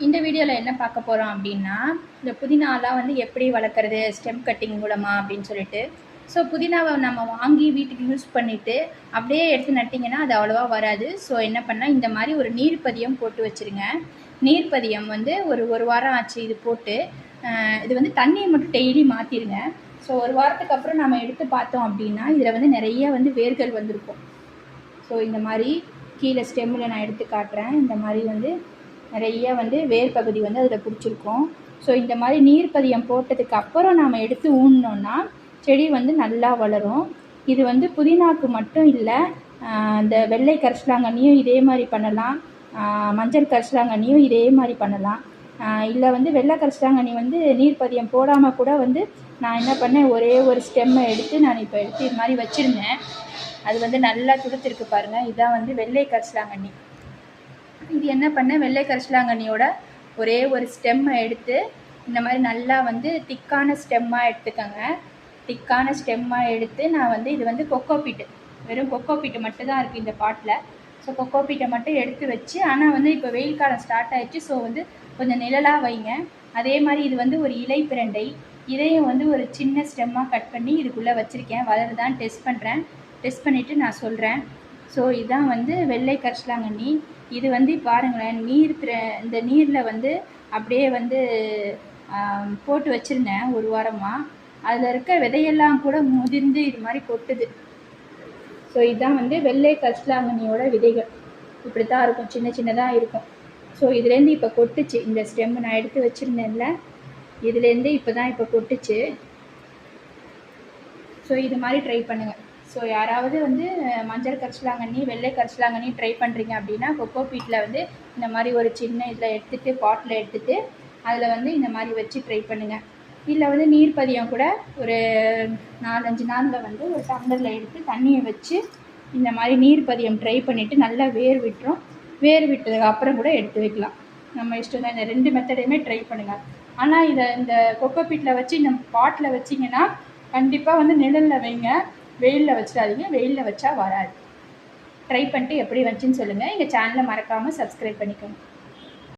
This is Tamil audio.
இந்த வீடியோவில் என்ன பார்க்க போகிறோம் அப்படின்னா, இந்த புதினாலாம் வந்து எப்படி வளர்க்குறது ஸ்டெம் கட்டிங் மூலமாக அப்படின்னு சொல்லிட்டு. ஸோ புதினாவை நம்ம வாங்கி வீட்டுக்கு யூஸ் பண்ணிவிட்டு அப்படியே எடுத்து நட்டிங்கன்னா அது அவ்வளோவா வராது. ஸோ என்ன பண்ணால் இந்த மாதிரி ஒரு நீர்ப்பதியம் போட்டு வச்சுருங்க. நீர்ப்பதியம் வந்து ஒரு வாரம் ஆச்சு இது போட்டு. இது வந்து தண்ணியை மட்டும் டெய்லி மாற்றிடுங்க. ஸோ ஒரு வாரத்துக்கு அப்புறம் நம்ம எடுத்து பார்த்தோம் அப்படின்னா இதில் வந்து நிறைய வந்து வேர்கள் வந்திருக்கும். ஸோ இந்த மாதிரி கீழே ஸ்டெம்மில் நான் எடுத்து காட்டுறேன். இந்த மாதிரி வந்து நிறைய வந்து வேர் பகுதி வந்து அதில் பிடிச்சிருக்கும். ஸோ இந்த மாதிரி நீர்ப்பதியம் போட்டதுக்கு அப்புறம் நாம் எடுத்து ஊனினோன்னா செடி வந்து நல்லா வளரும். இது வந்து புதினாக்கு மட்டும் இல்லை, இந்த வெள்ளை கரிசலாங்கண்ணியும் இதே மாதிரி பண்ணலாம், மஞ்சள் கரிசலாங்கண்ணியும் இதே மாதிரி பண்ணலாம். இல்லை வந்து வெள்ளை கரிசலாங்கண்ணி வந்து நீர்ப்பதியம் போடாமல் கூட வந்து நான் என்ன பண்ணேன், ஒரே ஒரு ஸ்டெம்மை எடுத்து நான் இப்போ எடுத்து இது மாதிரி வச்சுருந்தேன். அது வந்து நல்லா துளுத்திருக்கு பாருங்கள். இதுதான் வந்து வெள்ளை கரிசலாங்கண்ணி. இது என்ன பண்ணேன், வெள்ளை கரிசலாங்கண்ணியோட ஒரே ஒரு ஸ்டெம்மை எடுத்து இந்த மாதிரி நல்லா வந்து திக்கான ஸ்டெம்மாக எடுத்துக்கோங்க. திக்கான ஸ்டெம்மாக எடுத்து நான் வந்து இது வந்து கொக்கோபீட்டு, வெறும் கொக்கோபீட்டு மட்டும் தான் இருக்குது இந்த பாட்டில். ஸோ கொக்கோபீட்டை மட்டும் எடுத்து வச்சு, ஆனால் வந்து இப்போ வெயில் காலம் ஸ்டார்ட் ஆகிடுச்சு. ஸோ வந்து கொஞ்சம் நிழலாக வைங்க. அதே மாதிரி இது வந்து ஒரு இலை பிரண்டை, இதையும் வந்து ஒரு சின்ன ஸ்டெம்மாக கட் பண்ணி இதுக்குள்ளே வச்சுருக்கேன். வளருதான்னு டெஸ்ட் பண்ணுறேன். டெஸ்ட் பண்ணிவிட்டு நான் சொல்கிறேன். ஸோ இதுதான் வந்து வெள்ளை கரிசலாங்கண்ணி. இது வந்து பாருங்களேன், இந்த நீரில் வந்து அப்படியே வந்து போட்டு வச்சுருந்தேன் ஒரு வாரமாக. அதில் இருக்க விதையெல்லாம் கூட முதிர்ந்து இது மாதிரி கொட்டுது. ஸோ இதுதான் வந்து வெள்ளை கரிசலாங்கண்ணியோட விதைகள். இப்படி தான் இருக்கும், சின்ன சின்னதாக இருக்கும். ஸோ இதுலேருந்து இப்போ கொட்டுச்சு. இந்த ஸ்டெம்மு நான் எடுத்து வச்சுருந்தேன்ல, இதுலேருந்து இப்போ கொட்டுச்சு. ஸோ இது மாதிரி ட்ரை பண்ணுங்கள். ஸோ யாராவது வந்து மஞ்சள் கரிசலாங்கண்ணி வெள்ளை கரிசலாங்கண்ணி ட்ரை பண்ணுறீங்க அப்படின்னா கொக்கோபீட்டில் வந்து இந்த மாதிரி ஒரு சின்ன இதில் எடுத்துகிட்டு பாட்டில் எடுத்துகிட்டு அதில் வந்து இந்த மாதிரி வச்சு ட்ரை பண்ணுங்கள். இல்லை வந்து நீர்ப்பதியம் கூட ஒரு 4-5 நாளில் வந்து ஒரு டம்ளரில் எடுத்து தண்ணியை வச்சு இந்த மாதிரி நீர்ப்பதியம் ட்ரை பண்ணிவிட்டு நல்லா வேர் விட்டுரும். வேர் விட்டதுக்கு அப்புறம் கூட எடுத்து வைக்கலாம். நம்ம இஷ்டம் தான். இந்த 2 மெத்தடையுமே ட்ரை பண்ணுங்கள். ஆனால் இந்த கொக்கோபீட்டில் வச்சு இந்த பாட்டில் வச்சிங்கன்னா கண்டிப்பாக வந்து நிழலில் வைங்க, வெயிலில் வச்சிடாதீங்க. வெயிலில் வச்சா வராது. ட்ரை பண்ணிட்டு எப்படி வந்துச்சுன்னு சொல்லுங்கள். எங்கள் சேனலை மறக்காமல் சப்ஸ்கிரைப் பண்ணிக்கோங்க.